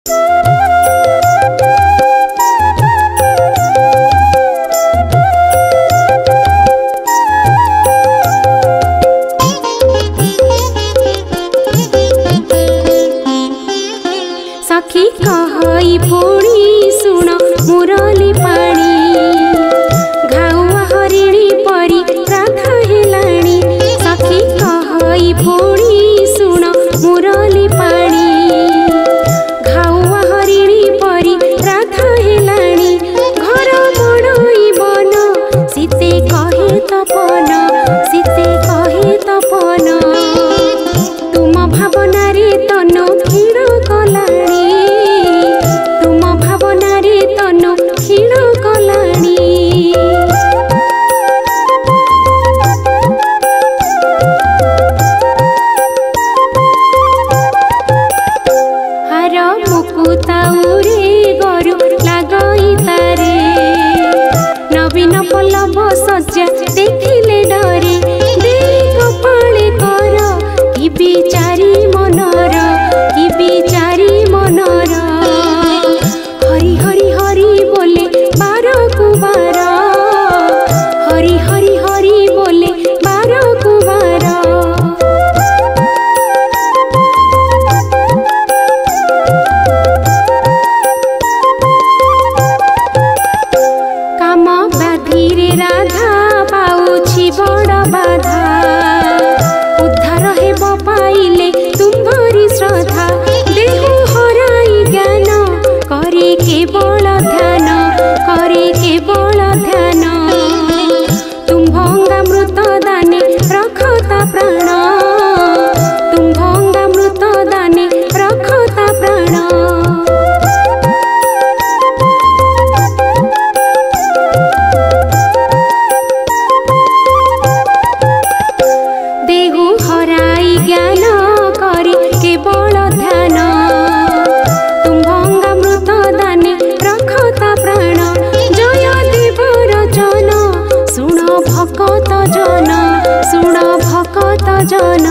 सखी कहई पुणी सुण मुरली पाणी घाउआ हरिणी परी राधा हेलाणी। सखी कहई पुणी सुण मुरली पाणी घाउआ हरिणी परी राधा हेलाणी। घर बड़ई बन सीते कहे तपन सीते कहे तपन तुम भावना रे तन क्षीण कलाणी तुम भावना रे तन क्षीण कलाणी। हार मुकुताउरे गरु लागई तारे नवीन पल्लव सज्जा देखिले डरे देख पाले कर कि बिचारी मनर कि बिचारी मनर। हरि हरि हरि बोले बार कुबार हरि हरि हरि बोले बार कुबार। काम बाधिरे राधा पाउछि बड़ बाधा उद्धार हेब पाइले तुम्हारी श्रद्धा। देह हराई ज्ञान करे केवल ध्यान करे केवल ध्यान तुम्भंगा मृत दाने रखता प्राण तुम्भंगा मृत दाने रखता प्राण। देहु हराई ज्ञान करी केवल ध्यान तुम्भंगा मृत दाने रखता प्राण। जय देवर जन सुण भकत जन सुण भकत जन।